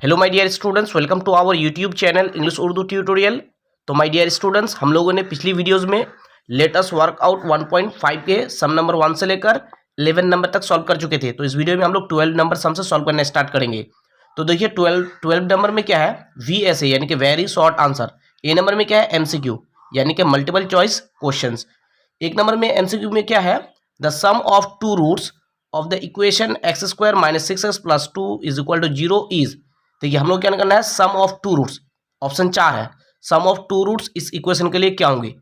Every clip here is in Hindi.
Hello my dear students, welcome to our YouTube channel English Urdu tutorial. तो माय डियर स्टूडेंट्स, हम लोगों ने पिछली वीडियोस में लेट अस वर्क आउट 1.5 के सम नंबर 1 से लेकर 11 नंबर तक सॉल्व कर चुके थे। तो इस वीडियो में हम लोग 12 नंबर सम से सॉल्व करना स्टार्ट करेंगे। तो देखिए 12 नंबर में क्या है, VSA यानी कि वेरी शॉर्ट आंसर। ए नंबर में क्या है, MCQ यानी कि मल्टीपल चॉइस क्वेश्चन। एक नंबर में MCQ में क्या है, the sum of two roots of the equation x² - 6x + 2 = 0 is. देखिए हम लोग क्या करना है, sum of two roots. Option 4 है, सम ऑफ टू रूट्स इस इक्वेशन के लिए क्या होंगे।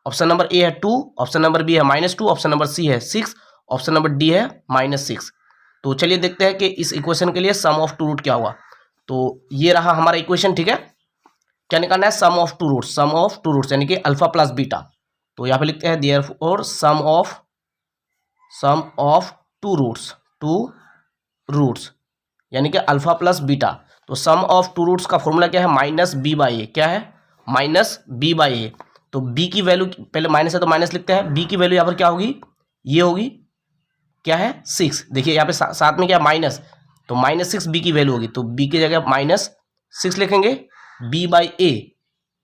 ऑप्शन नंबर ए है 2, ऑप्शन नंबर बी है -2, ऑप्शन नंबर सी है 6, ऑप्शन नंबर डी है -6। तो चलिए देखते हैं कि इस इक्वेशन के लिए सम ऑफ टू रूट क्या होगा। तो ये रहा हमारा इक्वेशन, ठीक है। क्या निकालना है, sum of two roots, sum of two roots यानी कि अल्फा प्लस बीटा। तो यहाँ पे लिखते हैं therefore sum of two roots यानी कि अल्फा प्लस बीटा। तो सम ऑफ टू रूट्स का फॉर्मूला क्या है, -b/a। क्या है, -b/a। तो b की वैल्यू, पहले माइनस है तो माइनस लिखते हैं, b की वैल्यू यहाँ पर क्या होगी, ये होगी, क्या है 6। देखिए यहाँ पे साथ में क्या माइनस, तो -6 b की वैल्यू होगी। तो b की जगह -6 लिखेंगे, b/a।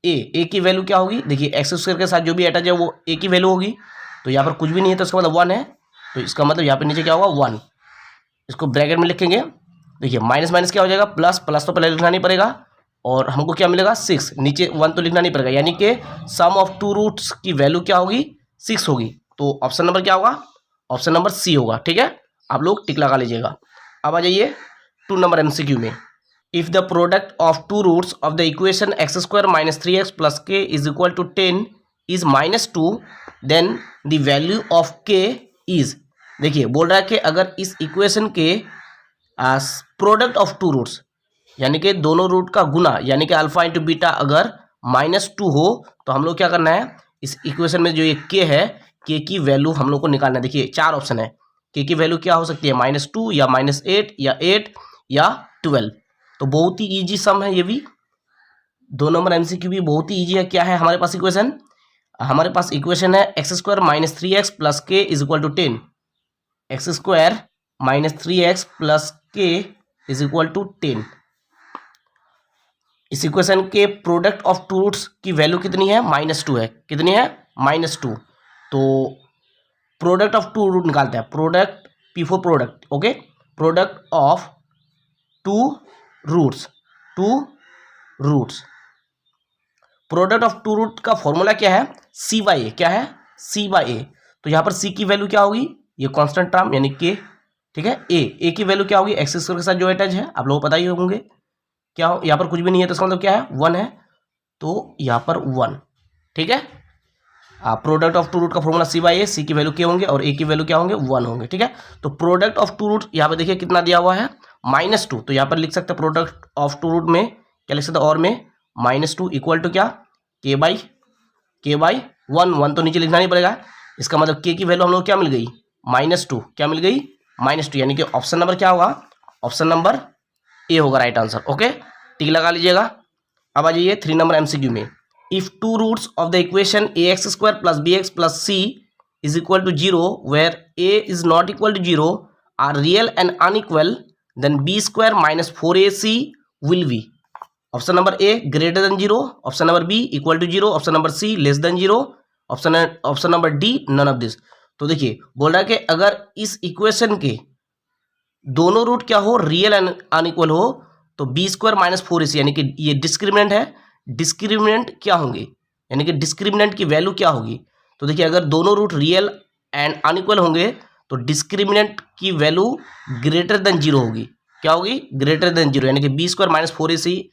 a की वैल्यू क्या होगी, देखिए x² के साथ जो भी अटैच है वो a की वैल्यू होगी। तो यहाँ पर कुछ भी नहीं है तो इसका मतलब 1 है। तो इसका मतलब यहाँ पे नीचे क्या होगा, 1। इसको ब्रैकेट में लिखेंगे। देखिए माइनस माइनस क्या हो जाएगा, प्लस, प्लस तो पहले लिखना नहीं पड़ेगा। और हमको क्या मिलेगा, 6, नीचे 1 तो लिखना नहीं पड़ेगा। यानी कि सम ऑफ टू रूट्स की वैल्यू क्या होगी, 6 होगी। तो ऑप्शन नंबर क्या होगा, ऑप्शन नंबर सी होगा, ठीक है। आप लोग टिक लगा लीजिएगा। अब आ जाइए 2 नंबर MCQ में। If the product of two roots of the equation x² - 3x + k = 10 is -2, then the value of k is. देखिए बोल रहा है कि अगर इस इक्वेशन के प्रोडक्ट ऑफ टू रूट्स यानी कि दोनों रूट का गुना यानी कि अल्फा इंटू बीटा अगर -2 हो, तो हम लोग क्या करना है, इस इक्वेशन में जो ये k है, k की वैल्यू हम लोग को निकालना है। देखिए 4 ऑप्शन है, k की वैल्यू क्या हो सकती है, -2 या -8 या 8 या 12। तो बहुत ही ईजी सम है ये भी। 2 नंबर MCQ भी बहुत ही ईजी है। क्या है हमारे पास इक्वेशन, हमारे पास इक्वेशन है x² - 3x + k = 10। x² - 3x + k = 10। इस इक्वेशन के प्रोडक्ट ऑफ टू रूट्स की वैल्यू कितनी है, -2 है। कितनी है, -2। तो प्रोडक्ट ऑफ टू रूट निकालते हैं, product P for product, okay. Product of two roots, product of two root का फॉर्मूला क्या है, C/A। क्या है, C/A। तो यहाँ पर C की वैल्यू क्या होगी, ये कांस्टेंट टर्म यानी k, ठीक है। A की वैल्यू क्या होगी, x² के साथ जो अटैच है, आप लोग पता ही होंगे क्या हो। यहाँ पर कुछ भी नहीं है तो इसका मतलब क्या है, 1 है। तो यहाँ पर 1, ठीक है। प्रोडक्ट ऑफ टू रूट का फॉर्मूला C/A, C की वैल्यू k होंगे और A की वैल्यू क्या होंगे, 1 होंगे, ठीक है। तो प्रोडक्ट ऑफ टू रूट यहाँ पे देखिए कितना दिया हुआ है, -2। तो यहाँ पर लिख सकते हैं प्रोडक्ट ऑफ टू रूट में क्या लिख सकते हैं, और में -2 इक्वल टू क्या, k/1 तो नीचे लिखना नहीं पड़ेगा। इसका मतलब k की वैल्यू हम लोग क्या मिल गई, -2। क्या मिल गई, -2। यानी कि ऑप्शन नंबर क्या होगा, ऑप्शन नंबर ए होगा राइट आंसर, ओके। टिक लगा लीजिएगा। अब आ जाइए 3 नंबर MCQ में। If two roots of the equation ax² + bx + c = 0 where a is not equal to 0 are real and unequal, then b² - 4ac will be। Option number A greater than 0, option number B equal to 0, option number C less than 0, option number D none of this. तो देखिए बोल रहा है कि अगर इस इक्वेशन के दोनों रूट क्या हो, रियल एंड अनइक्वल हो, तो b² - 4ac यानी कि ये डिस्क्रिमिनेंट है। डिस्क्रिमिनेंट क्या होंगे, यानी कि डिस्क्रिमिनेंट की वैल्यू क्या होगी। तो देखिए अगर दोनों रूट रियल एंड अनइक्वल होंगे तो डिस्क्रिमिनेंट की वैल्यू ग्रेटर देन 0 होगी। क्या होगी, ग्रेटर देन 0, यानी कि b² - 4ac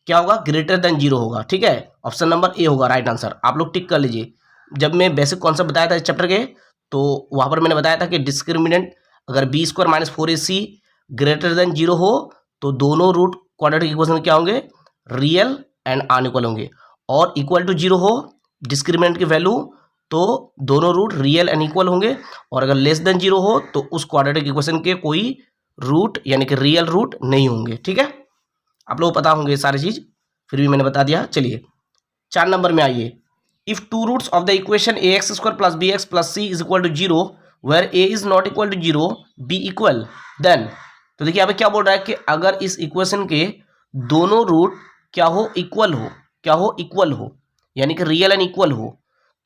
क्या होगा, ग्रेटर देन 0 होगा, ठीक है। ऑप्शन नंबर ए होगा राइट आंसर। आप लोग टिक कर लीजिए। जब मैं बेसिक कॉन्सेप्ट बताया था इस चैप्टर के, तो वहाँ पर मैंने बताया था कि डिस्क्रिमिनेंट अगर b² - 4ac ग्रेटर देन 0 हो तो दोनों रूट क्वाड्रेटिक इक्वेशन क्या होंगे, रियल एंड अनइक्वल होंगे। और इक्वल टू 0 हो डिस्क्रिमिनेंट की वैल्यू, तो दोनों रूट रियल एंड इक्वल होंगे। और अगर लेस देन 0 हो तो उस क्वाड्रेटिक इक्वेशन के कोई रूट यानी कि रियल रूट नहीं होंगे, ठीक है। आप लोग पता होंगे सारी चीज, फिर भी मैंने बता दिया। चलिए 4 नंबर में आइए। If two roots of the equation ax² + bx + c = 0 where a is not equal to 0, b equal, then तो देखिए यहाँ पे क्या बोल रहा है कि अगर इस इक्वेशन के दोनों रूट क्या हो, इक्वल हो, क्या हो, इक्वल हो, यानी कि रियल एंड इक्वल हो,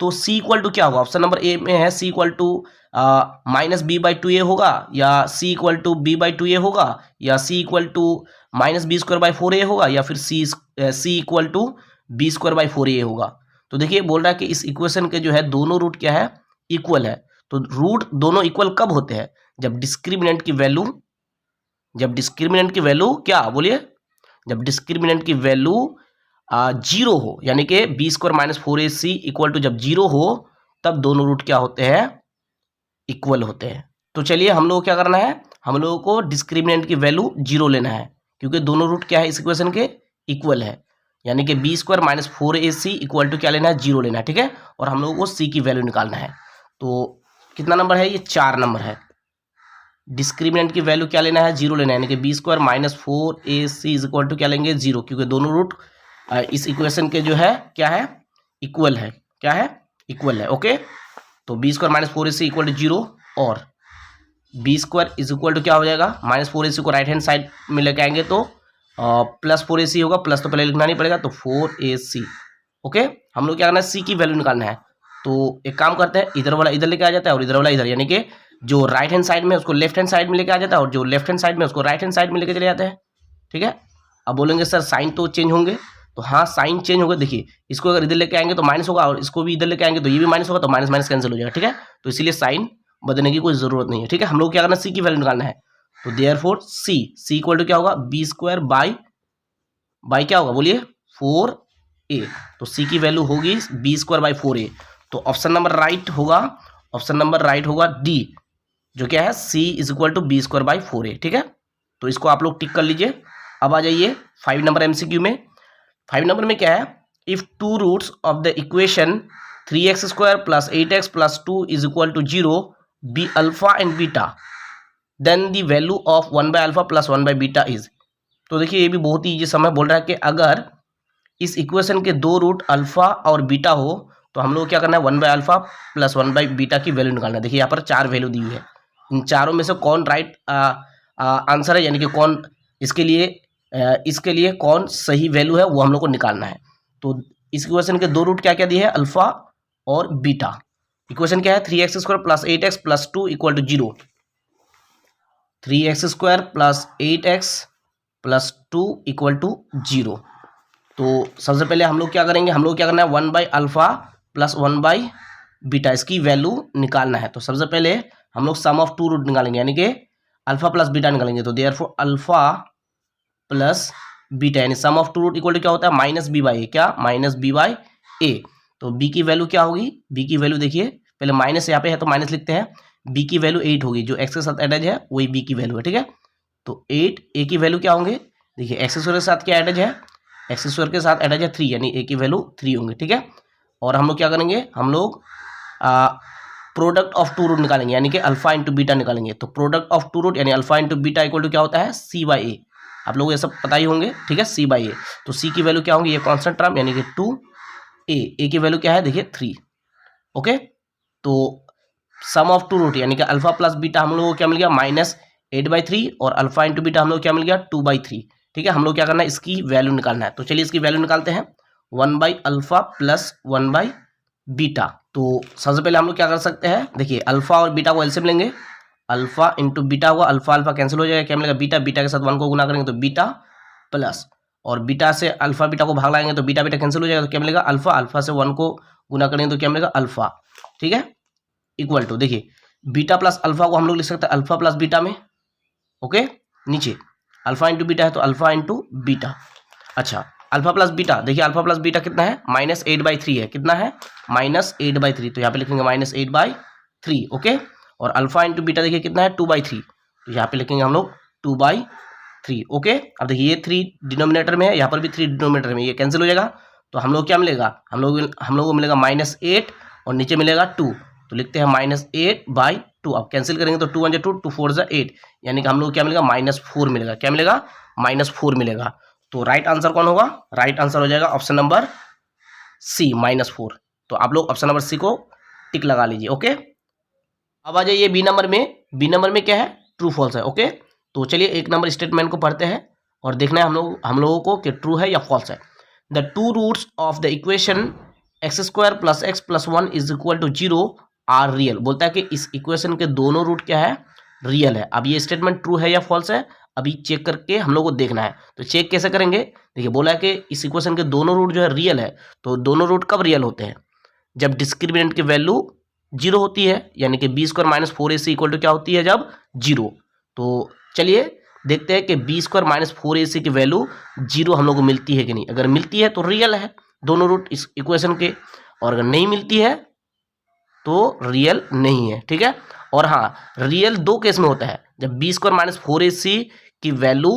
तो सी इक्वल टू क्या होगा, ऑप्शन नंबर ए में है C equal to minus B by two A होगा, या C equal to B by two A होगा, या C equal to minus B square by four A होगा, या फिर C equal to B square by four A होगा। तो देखिए बोल रहा है कि इस इक्वेशन के जो है दोनों रूट क्या है, इक्वल है। तो रूट दोनों इक्वल कब होते हैं, जब डिस्क्रिमिनेंट की वैल्यू, जब डिस्क्रिमिनेंट की वैल्यू क्या बोलिए, जब डिस्क्रिमिनेंट की वैल्यू जीरो हो, यानी कि B square minus four A C equal to जब जीरो हो, तब दोनों रूट क्या होते हैं, इक्वल होते हैं। तो चलिए हम लोग क्या करना है, हम लोगों को डिस्क्रिमिनेंट की वैल्यू जीरो लेना है, क्योंकि दोनों रूट क्या है इस इक्वेशन के, इक्वल है, यानी कि B square minus four A C equal to क्या लेना है, जीरो लेना है, ठीक है। और हम लोगों को सी की वैल्यू निकालना है। तो कितना नंबर है, ये 4 नंबर है। डिस्क्रिमिनेंट की वैल्यू क्या लेना है, जीरो लेना है, यानी कि B square minus four A C is equal to क्या लेंगे, जीरो, क्योंकि दोनों रूट इस इक्वेशन के जो है क्या है, इक्वल है, क्या है, इक्वल है। ओके, तो B square minus four A C equal to zero, और B square is equal to क्या हो जाएगा, माइनस फोर ए सी को राइट हैंड साइड में लेके आएंगे तो प्लस फोर ए सी होगा, प्लस तो पहले लिखना नहीं पड़ेगा, तो फोर ए सी। ओके, हम लोग क्या करना है, सी की वैल्यू निकालना है। तो एक काम करते हैं, इधर वाला इधर लेके आ जाता है और इधर वाला इधर, यानी कि जो राइट हैंड साइड में उसको लेफ्ट हैंड साइड में लेके आ जाता है और जो लेफ्ट हैंड साइड में उसको राइट हैंड साइड में लेके चले जाते हैं, ठीक है। अब बोलेंगे सर साइन तो चेंज होंगे, तो हाँ साइन चेंज होगा। देखिए इसको अगर इधर लेके आएंगे तो माइनस होगा, और इसको भी इधर लेके आएंगे तो ये भी माइनस होगा, तो माइनस माइनस कैंसिल हो जाएगा, ठीक है। तो इसीलिए साइन बदलने की कोई जरूरत नहीं है, ठीक है। हम लोग क्या करना है, सी की वैल्यू निकालना है। तो देयरफॉर सी इक्वल टू क्या होगा, बी स्क्वायर बाई क्या होगा बोलिए, फोर ए। तो सी की वैल्यू होगी B square by four A. तो ऑप्शन नंबर राइट होगा, ऑप्शन नंबर राइट होगा डी, जो क्या है C is equal to B square by four A, ठीक है। तो इसको आप लोग टिक कर लीजिए। अब आ जाइए 5 नंबर एमसीक्यू में। 5 नंबर में क्या है, if two roots of the equation 3x square plus 8x plus 2 is equal to 0 be alpha and beta, then the value of 1 by alpha plus 1 by beta is. तो देखिए ये भी बहुत ही इजी सम है। बोल रहा है कि अगर इस इक्वेशन के दो रूट अल्फा और बीटा हो तो हम लोग क्या करना है, 1 by alpha plus 1 by beta की वैल्यू निकालना है। देखिए यहाँ पर 4 वैल्यू दी हुई है, इन चारों में से कौन राइट आंसर है, यानी कि कौन इसके लिए कौन सही वैल्यू है, वो हम लोग को निकालना है। तो इस इक्वेशन के दो रूट क्या क्या दिए हैं, अल्फा और बीटा। इक्वेशन क्या है, 3x square plus 8x plus 2 equal to 0, 3x square plus 8x plus 2 equal to 0। तो सबसे पहले हम लोग क्या करेंगे, हम लोग क्या करना है, 1 by alpha plus 1 by beta, इसकी वैल्यू निकालना है। तो सबसे पहले हम लोग सम ऑफ टू रूट निकालेंगे, यानी कि अल्फा प्लस बीटा निकालेंगे। तो देयरफॉर अल्फा प्लस बीटा, यानी sum of two root equal to क्या होता है, माइनस बी बाई ए, क्या माइनस बी बाई ए। तो बी की वैल्यू क्या होगी, बी की वैल्यू देखिए पहले माइनस यहाँ पे है तो माइनस लिखते हैं, बी की वैल्यू 8 होगी, जो एक्स के साथ एडेज है वही बी की वैल्यू है, ठीक है। तो 8, ए की वैल्यू क्या होंगे, देखिए एक्स स्क्वायर के साथ क्या एडेज है, एक्स स्क्वायर के साथ एडेज है 3, यानी ए की वैल्यू 3 होंगे, ठीक है। और हम लोग क्या करेंगे, हम लोग प्रोडक्ट ऑफ टू रूट निकालेंगे, यानी कि अल्फा इंटू बीटा निकालेंगे। तो प्रोडक्ट ऑफ टू रूट यानी alpha into beta equal to क्या होता है, सी बाई ए। आप लोग ये सब पता ही होंगे, ठीक है, सी बाई ए। तो सी की वैल्यू क्या होंगी, ये कॉन्स्टेंट टर्म यानी कि 2, ए की वैल्यू क्या है देखिए 3। ओके, तो सम ऑफ टू रूट यानी कि अल्फा प्लस बीटा हम लोग को क्या मिल गया, माइनस 8/3, और अल्फा इंटू बीटा हम लोग क्या मिल गया, 2/3, ठीक है। हम लोग क्या करना है, इसकी वैल्यू निकालना है। तो चलिए इसकी वैल्यू निकालते हैं, 1 by alpha plus 1 by beta. तो सबसे पहले हम लोग क्या कर सकते हैं, देखिए अल्फा और बीटा को एलसीएम लेंगे, अल्फा इंटू बीटा हुआ, अल्फा अल्फा कैंसिल हो जाएगा, क्या मिलेगा बीटा, बीटा के साथ 1 को गुना करेंगे तो बीटा प्लस, और बीटा से अल्फा बीटा को भाग लाएंगे तो बीटा बीटा कैंसिल हो जाएगा, तो क्या मिलेगा अल्फा, अल्फा से 1 को गुना करेंगे तो क्या मिलेगा अल्फा, ठीक है, इक्वल टू देखिए बीटा प्लस अल्फा को हम लोग लिख सकते हैं अल्फा प्लस बीटा में। ओके, नीचे अल्फा इंटू बीटा है तो अल्फा इंटू बीटा। अच्छा, अल्फा प्लस बीटा, देखिए अल्फा प्लस बीटा कितना है, -8/3 है, कितना है -8/3, तो यहाँ पे लिखेंगे -8/3। ओके, और अल्फा इंटू बीटा देखिए कितना है 2/3, तो यहाँ पे लिखेंगे हम लोग 2/3। ओके, अब देखिए ये 3 डिनोमिनेटर में है, यहाँ पर भी 3 डिनोमिनेटर में, ये कैंसिल हो जाएगा, तो हम लोग क्या मिलेगा, हम लोग को मिलेगा -8 और नीचे मिलेगा 2, तो लिखते हैं -8/2। अब कैंसिल करेंगे तो 2 1 2, 2 4 8, यानी कि हम लोग क्या मिलेगा -4 मिलेगा, क्या मिलेगा -4 मिलेगा। तो राइट आंसर कौन होगा, राइट आंसर हो जाएगा ऑप्शन नंबर सी -4। तो आप लोग ऑप्शन नंबर सी को टिक लगा लीजिए। ओके, अब आ जाइए बी नंबर में। बी नंबर में क्या है, ट्रू फॉल्स है। ओके, तो चलिए एक नंबर स्टेटमेंट को पढ़ते हैं और देखना है हम लोगों को कि ट्रू है या फॉल्स है। The two roots of the equation X square plus X plus 1 is equal to 0 are real. बोलता है कि इस इक्वेशन के दोनों रूट क्या है, रियल है। अब ये स्टेटमेंट ट्रू है या फॉल्स है अभी चेक करके हम लोग को देखना है। तो चेक कैसे करेंगे, देखिए बोला है कि इस इक्वेशन के दोनों रूट जो है रियल है। तो दोनों रूट कब रियल होते हैं, जब डिस्क्रिमिनेंट की वैल्यू 0 होती है, यानी कि B square minus 4ac equal to क्या होती है, जब 0। तो चलिए देखते हैं कि बी स्क्वायर माइनस 4ac की वैल्यू 0 हम लोग को मिलती है कि नहीं। अगर मिलती है तो रियल है दोनों रूट इस इक्वेशन के, और अगर नहीं मिलती है तो रियल नहीं है, ठीक है। और हाँ, रियल दो केस में होता है, जब बी स्क्वायर माइनस 4ac की वैल्यू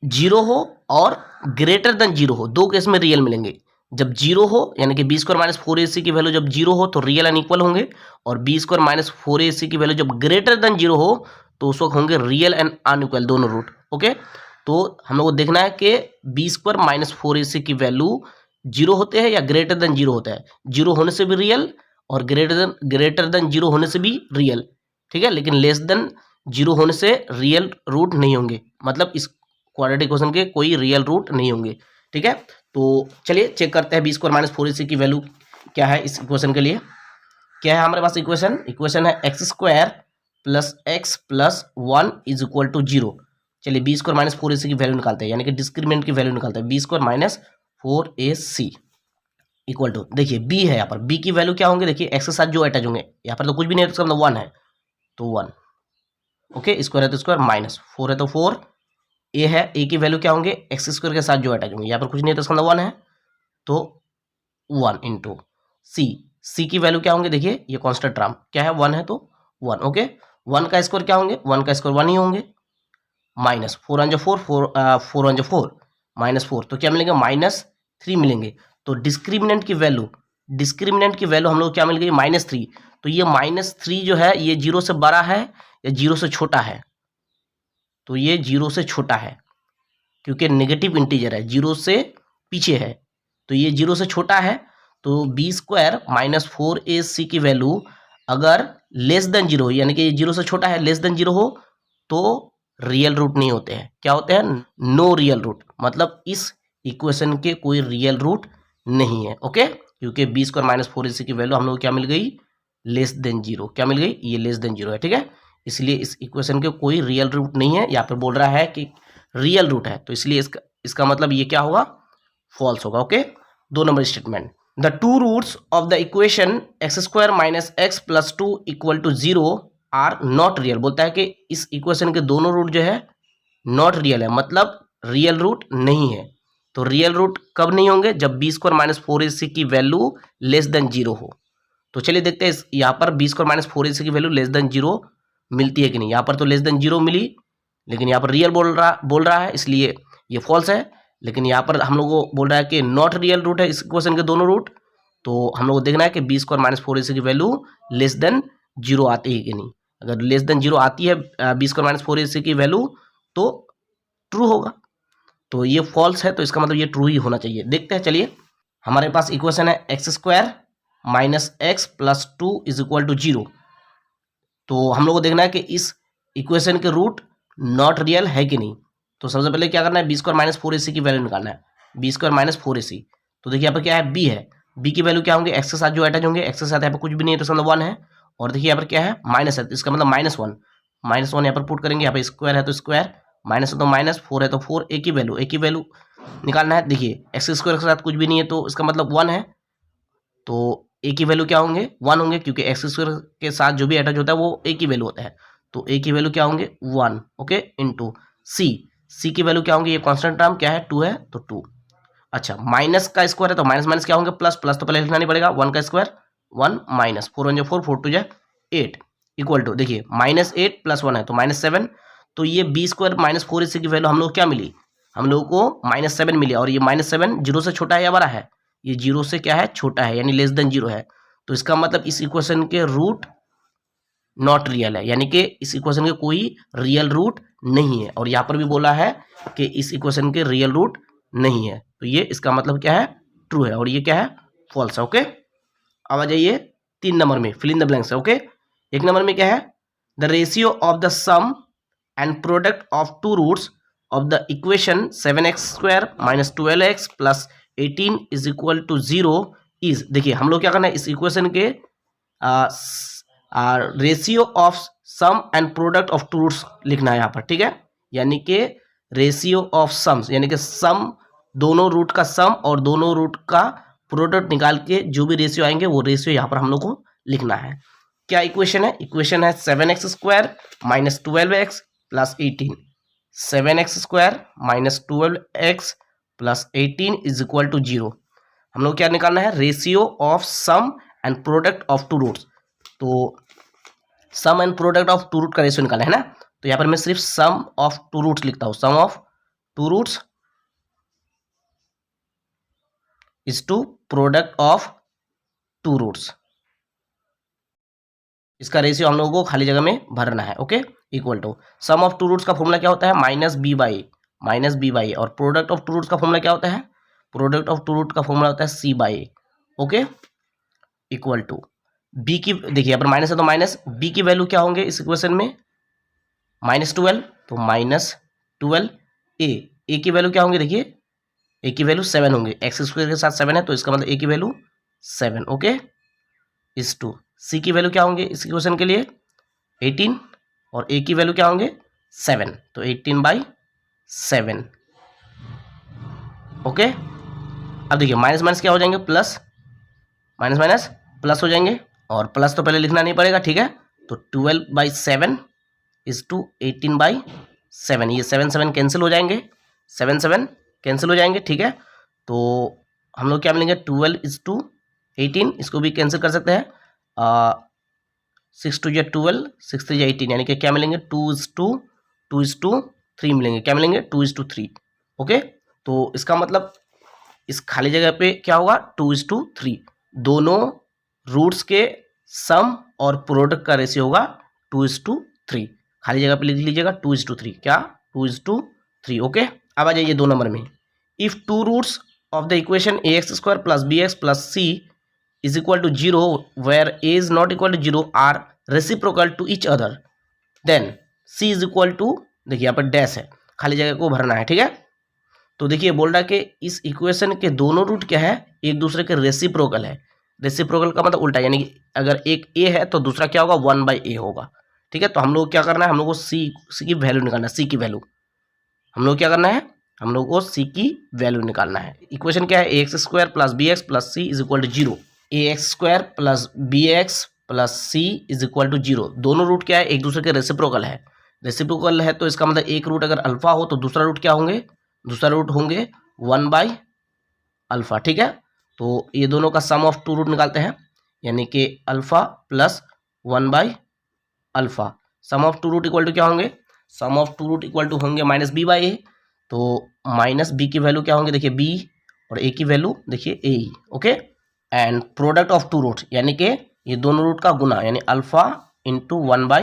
0 हो और ग्रेटर देन 0 हो, दो केस में रियल मिलेंगे। जब 0 हो यानी कि बी स्क्वायर माइनस 4ac की वैल्यू जब 0 हो तो रियल एंड इक्वल होंगे, और बी स्क्वायर माइनस 4ac की वैल्यू जब ग्रेटर देन 0 हो तो उस वक्त होंगे रियल एंड अनइक्वल दोनों रूट। ओके, तो हम लोग को देखना है कि बी स्क्वायर माइनस 4ac की वैल्यू 0 होते हैं या ग्रेटर देन 0 होता है। 0 होने से भी रियल और ग्रेटर देन 0 होने से भी रियल, ठीक है। लेकिन लेस देन 0 होने से रियल रूट नहीं होंगे, मतलब इस क्वाड्रेटिक इक्वेशन के कोई रियल रूट नहीं होंगे, ठीक है। तो चलिए चेक करते हैं बी स्क्वायर माइनस 4ac की वैल्यू क्या है इस इक्वेशन के लिए। क्या है हमारे पास इक्वेशन है X square plus X plus 1 is equal to 0। चलिए बी स्क्वायर माइनस 4ac की वैल्यू निकालते हैं, यानी कि डिस्क्रिमिनेंट की वैल्यू निकालते हैं। B square minus 4ac equal to, देखिए बी है यहाँ पर, बी की वैल्यू क्या होंगे, देखिए एक्स के साथ जो अटैच होंगे, यहाँ पर तो कुछ भी नहीं है तो इसका मतलब 1 है, तो 1। ओके, स्क्वायर है तो स्क्वायर, माइनस 4 है तो 4, ए है, ए की वैल्यू क्या होंगे, एक्स स्क्वायर के साथ जो अटैच होंगे, यहाँ पर कुछ नहीं है तो इसका मतलब 1 है, तो 1 इंटू सी की वैल्यू क्या होंगे, देखिए ये कांस्टेंट टर्म क्या है, 1 है तो 1। ओके, 1 का स्क्वायर क्या होंगे, 1 का स्क्वायर 1 ही होंगे, माइनस 4 1 4 4 1 4 माइनस 4, तो क्या मिलेंगे, -3 मिलेंगे। तो डिस्क्रिमिनेंट की वैल्यू हम लोग क्या मिल गई, -3। तो ये -3 जो है ये 0 से बड़ा है या 0 से छोटा है, तो ये 0 से छोटा है, क्योंकि नेगेटिव इंटीजर है, 0 से पीछे है, तो ये 0 से छोटा है। तो बी स्क्वायर माइनस 4ac की वैल्यू अगर लेस देन 0 यानी कि 0 से छोटा है, लेस देन 0 हो तो रियल रूट नहीं होते हैं। क्या होते हैं, नो रियल रूट, मतलब इस इक्वेशन के कोई रियल रूट नहीं है। ओके, क्योंकि बी स्क्वायर माइनस 4ac की वैल्यू हम लोग क्या मिल गई, लेस देन 0। क्या मिल गई, ये लेस देन 0 है, ठीक है। इसलिए इस इक्वेशन के कोई रियल रूट नहीं है। यहाँ पर बोल रहा है कि रियल रूट है, तो इसलिए इसका मतलब ये क्या होगा, फॉल्स होगा। Okay, 2 number statement, the two roots of the equation X square minus X plus 2 equal to 0 are not real. बोलता है कि इस इक्वेशन के दोनों रूट जो है नॉट रियल है, मतलब रियल रूट नहीं है। तो रियल रूट कब नहीं होंगे, जब बी स्क्वायर माइनस 4ac की वैल्यू लेस देन 0 हो। तो चलिए देखते हैं यहाँ पर बी स्क्वायर माइनस 4ac की वैल्यू लेस देन 0 मिलती है कि नहीं। यहाँ पर तो लेस देन 0 मिली, लेकिन यहाँ पर रियल बोल रहा है, इसलिए ये फॉल्स है। लेकिन यहाँ पर हम लोग को बोल रहा है कि नॉट रियल रूट है इस इक्वेशन के दोनों रूट, तो हम लोग को देखना है कि बी स्क्वायर माइनस 4ac की वैल्यू लेस देन 0 आती है कि नहीं। अगर लेस देन 0 आती है बी स्क्वायर माइनस 4ac की वैल्यू तो ट्रू होगा, तो ये फॉल्स है, तो इसका मतलब ये ट्रू ही होना चाहिए। देखते हैं, चलिए हमारे पास इक्वेशन है X square minus X plus 2 is equal to 0। तो हम लोग को देखना है कि इस इक्वेशन के रूट नॉट रियल है कि नहीं। तो सबसे पहले क्या करना है, बी स्क्वायर माइनस 4ac की वैल्यू निकालना है, बी स्क्वायर माइनस 4ac। तो देखिए यहाँ पर क्या है, बी है, बी की वैल्यू क्या होंगे, एक्स के साथ जो अटैच होंगे, एक्स के साथ यहाँ पर कुछ भी नहीं है तो इसका मतलब 1 है, और देखिए यहाँ पर क्या है, माइनस है, तो इसका मतलब -1 यहाँ पर पुट करेंगे, यहाँ पर स्क्वायर है तो स्क्वायर, माइनस है तो माइनस, 4 है तो 4, ए की वैल्यू निकालना है। देखिए एक्स स्क्वायर के साथ कुछ भी नहीं है तो इसका मतलब 1 है, तो ए की वैल्यू क्या होंगे, 1 होंगे, क्योंकि एक्स स्क्वायर के साथ जो भी अटैच होता है वो ए की वैल्यू होता है, तो ए की वैल्यू क्या होंगे, 1। ओके, इंटू सी की वैल्यू क्या होंगे, ये कांस्टेंट टर्म क्या है, 2 है तो 2। अच्छा, माइनस का स्क्वायर है तो माइनस माइनस क्या होंगे, प्लस तो पहले लिखना नहीं पड़ेगा, 1 का स्क्वायर 1 माइनस 4 1 4 4 2 8 इक्वल टू, देखिए -8 प्लस 1 है तो -7। तो ये बी स्क्वायर माइनस 4ac की वैल्यू हम लोग क्या मिली, हम लोग को -7 मिली, और ये -7 0 से छोटा है या बड़ा है, ये 0 से क्या है, छोटा है, यानी लेस देन 0 है। तो इसका मतलब इस इक्वेशन के रूट नॉट रियल है, यानी कि इस इक्वेशन के कोई रियल रूट नहीं है। और यहाँ पर भी बोला है कि इस इक्वेशन के रियल रूट नहीं है, तो ये इसका मतलब क्या है, ट्रू है, और ये क्या है, फॉल्स है। ओके, अब आ जाइए 3 नंबर में, फिल इन द ब्लैंक्स है। ओके, 1 नंबर में क्या है, the ratio of the sum and product of two roots of the equation 7x² minus 12x plus 18 is equal to 0 is, देखिए हम लोग क्या करना है, इस इक्वेशन के ratio of sum and product of two roots लिखना है यहाँ पर, ठीक है। यानी कि रेशियो ऑफ सम्स, यानी कि सम दोनों रूट का सम और दोनों रूट का प्रोडक्ट निकाल के जो भी रेशियो आएंगे वो रेशियो यहाँ पर हम लोग को लिखना है। क्या इक्वेशन है? इक्वेशन है 7x² minus 12x plus 18। 7x² minus 12x plus 18 is equal to 0। हम लोग क्या निकालना है? Ratio of sum and product of two roots. तो sum and product of two root का रेशियो निकालना है ना, तो यहाँ पर मैं सिर्फ सम ऑफ टू रूट्स लिखता हूँ। Sum of two roots is to product of two roots. इसका रेशियो हम लोगों को खाली जगह में भरना है। Okay, equal to sum of two roots का फॉर्मूला क्या होता है? Minus B by. और प्रोडक्ट ऑफ टू रूट्स का फॉर्मूला क्या होता है? प्रोडक्ट ऑफ टू रूट का फॉर्मूला होता है C by. Okay, equal to B की, देखिए यहाँ पर माइनस है तो माइनस, बी की वैल्यू क्या होंगे इस इक्वेशन में? -12, तो -12 ए की वैल्यू क्या होंगे? देखिए ए की वैल्यू 7 होंगे, x² के साथ 7 है तो इसका मतलब ए की वैल्यू 7। ओके, इस टू सी की वैल्यू क्या होंगे इस इक्वेशन के लिए? 18, और ए की वैल्यू क्या होंगे? 7, तो 18/7। ओके, अब देखिए माइनस माइनस क्या हो जाएंगे? प्लस, माइनस माइनस प्लस हो जाएंगे, और प्लस तो पहले लिखना नहीं पड़ेगा, ठीक है। तो 12/7 इज टू 18/7। ये 7 कैंसिल हो जाएंगे, 7 कैंसिल हो जाएंगे, ठीक है। तो हम लोग क्या मिलेंगे? 12 इज टू 18, इसको भी कैंसिल कर सकते हैं। 6 2 12, 6 3 18, यानी कि क्या मिलेंगे? 2:3 मिलेंगे। क्या मिलेंगे? 2:3। ओके, तो इसका मतलब इस खाली जगह पे क्या होगा? 2:3। दोनों रूट्स के सम और प्रोडक्ट का रेशियो होगा 2:3। खाली जगह पे लिख लीजिएगा 2:3। क्या? 2:3। ओके, अब आ जाइए 2 नंबर में। If two roots of the equation ax² plus bx plus c is equal to 0 where a is not equal to 0 are reciprocal to each other, then c is equal to, देखिए यहाँ पर डैश है, खाली जगह को भरना है, ठीक है। तो देखिए बोल रहा है कि इस इक्वेशन के दोनों रूट क्या है? एक दूसरे के रेसिप्रोकल है। रेसिप्रोकल का मतलब उल्टा, यानी कि अगर एक a है तो दूसरा क्या होगा? 1/a होगा, ठीक है। तो हम लोग क्या करना है? हम लोग को c की वैल्यू निकालना है। c की वैल्यू हम लोग क्या करना है? हम लोग को c की वैल्यू निकालना है। इक्वेशन क्या है? ax² plus bx plus c is equal to 0। ax² plus bx plus c is equal to 0। दोनों रूट क्या है? एक दूसरे के रेसिप्रोकल है। रेसिप्रोकल है तो इसका मतलब एक रूट अगर अल्फा हो तो दूसरा रूट क्या होंगे? दूसरा रूट होंगे 1/α, ठीक है। तो ये दोनों का सम ऑफ टू रूट निकालते हैं, यानी कि alpha plus 1/α। Sum of two root equal to क्या होंगे? Sum of two root equal to होंगे -b/a। तो माइनस b की वैल्यू क्या होंगे? देखिए b, और a की वैल्यू देखिए a। Okay, and product of two root, यानी कि ये दोनों रूट का गुना, यानी अल्फा इंटू 1/α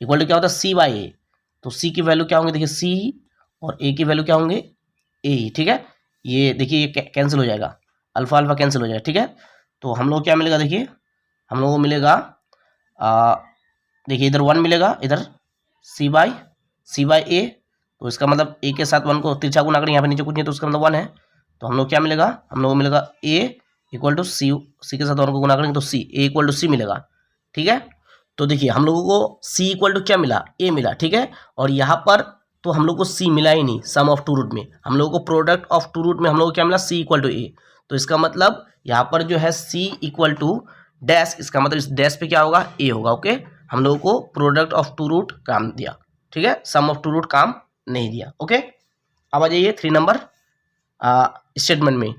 इक्वल टू क्या होता है? c/a। तो c की वैल्यू क्या होंगे? देखिए c, और a की वैल्यू क्या होंगे? a, ठीक है। ये देखिए ये कैंसिल हो जाएगा, अल्फा अल्फा कैंसिल हो जाएगा, ठीक है। तो हम लोग क्या मिलेगा? देखिए हम लोगों को मिलेगा, देखिए इधर 1 मिलेगा, इधर c/a। तो इसका मतलब a के साथ 1 को तिरछा गुना करें, यहाँ पे नीचे कुछ नहीं तो उसका मतलब 1 है। तो हम लोग क्या मिलेगा? हम लोग को मिलेगा a इक्वल टू सी के साथ 1 को गुना करेंगे तो a इक्वल टू c मिलेगा, ठीक है। तो देखिए हम लोगों को c इक्वल टू क्या मिला? a मिला, ठीक है। और यहाँ पर तो हम लोग को c मिला ही नहीं सम ऑफ टू रूट में, हम लोगों को प्रोडक्ट ऑफ टू रूट में हम लोग को क्या मिला? c equal to a। तो इसका मतलब यहाँ पर जो है c इक्वल टू डैश, इसका मतलब इस डैश पे क्या होगा? a होगा। ओके, हम लोगों को प्रोडक्ट ऑफ टू रूट काम दिया, ठीक है, सम ऑफ टू रूट काम नहीं दिया। ओके, अब आ जाइए 3 नंबर स्टेटमेंट में।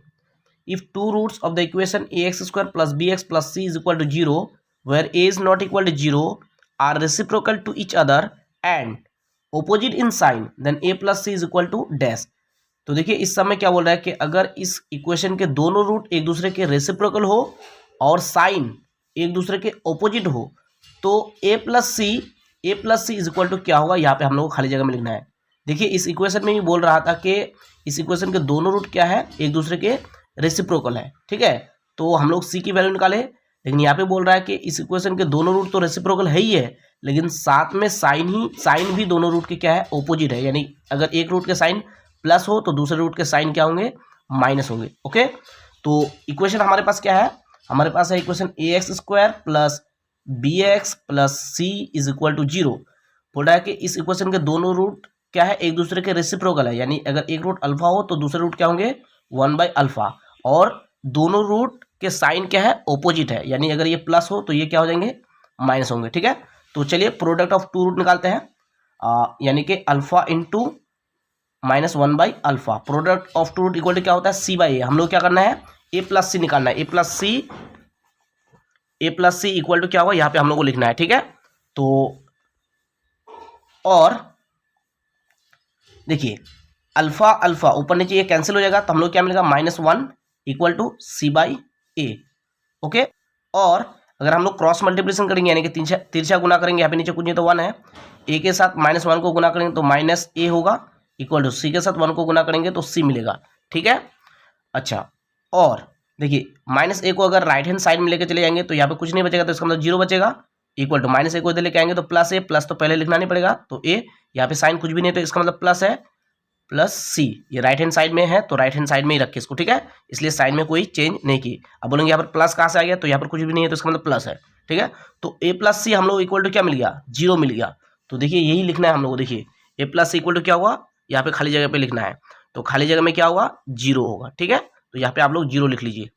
If two roots of the equation ax² plus bx plus c is equal to 0 where a is not equal to 0 are reciprocal to each other and opposite in sign, then a plus c is equal to dash. तो देखिए इस समय क्या बोल रहा है कि अगर इस इक्वेशन के दोनों रूट एक दूसरे के रेसिप्रोकल हो और साइन एक दूसरे के ऑपोजिट हो तो a plus c is equal to क्या होगा? यहाँ पे हम लोग को खाली जगह में लिखना है। देखिए इस इक्वेशन में भी बोल रहा था कि इस इक्वेशन के दोनों रूट क्या है? एक दूसरे के रेसिप्रोकल है, ठीक है। तो हम लोग c की वैल्यू निकाले, लेकिन यहाँ पे बोल रहा है कि इस इक्वेशन के दोनों रूट तो रेसिप्रोकल है ही है, लेकिन साथ में साइन भी दोनों रूट के क्या है, ऑपोजिट है। यानी अगर एक रूट के साइन प्लस हो तो दूसरे रूट के साइन क्या होंगे, माइनस होंगे। ओके, तो इक्वेशन हमारे पास क्या है, हमारे पास है equation ax² plus bx plus c is equal to 0। बोल रहा है कि इस इक्वेशन के दोनों रूट क्या है, एक दूसरे के रेसिप्रोकल है। यानी अगर एक रूट अल्फा हो तो दूसरे रूट क्या होंगे, 1/α, और दोनों रूट के साइन क्या है, ऑपोजिट है। यानी अगर ये प्लस हो तो ये क्या हो जाएंगे, माइनस होंगे। ठीक है, तो चलिए प्रोडक्ट ऑफ टू रूट निकालते हैं, यानी कि alpha into -1/α। Product of two root equal to क्या होता है, c/a। हम लोग क्या करना है, a प्लस सी निकालना है। a plus C equal to क्या होगा, यहाँ पे हम लोग को लिखना है। ठीक है, तो और देखिए अल्फा अल्फा ऊपर नीचे ये कैंसिल हो जाएगा, तो हम लोग क्या मिलेगा, -1 इक्वल टू c/a। ओके, और अगर हम लोग क्रॉस मल्टीप्लिकेशन करेंगे, यानी कि तिरछा गुना करेंगे, यहाँ पे नीचे कुछ नहीं तो 1 है, a के साथ -1 को गुना करेंगे तो -a होगा, इक्वल टू c के साथ 1 को गुना करेंगे तो c मिलेगा। ठीक है, अच्छा, और देखिए -a को अगर राइट हैंड साइड में लेके चले जाएंगे तो यहाँ पे कुछ नहीं बचेगा, तो इसका मतलब 0 बचेगा, इक्वल टू -a को इधर लेके आएंगे तो +a, प्लस तो पहले लिखना नहीं पड़ेगा, तो a, यहाँ पे साइन कुछ भी नहीं, तो इसका मतलब प्लस है, प्लस c। ये राइट हैंड साइड में है तो राइट हैंड साइड में ही रखे इसको। ठीक है, इसलिए साइन में कोई चेंज नहीं की। अब बोलेंगे यहाँ पर प्लस कहाँ से आ गया, तो यहाँ पर कुछ भी नहीं है तो इसका मतलब प्लस है। ठीक है, तो a प्लस सी हम लोग इक्वल टू क्या मिल गया, 0 मिल गया। तो देखिए यही लिखना है हम लोग को। देखिए a plus C equal to क्या हुआ, यहाँ पे खाली जगह पे लिखना है, तो खाली जगह में क्या होगा, 0 होगा। ठीक है, तो यहाँ पे आप लोग 0 लिख लीजिए।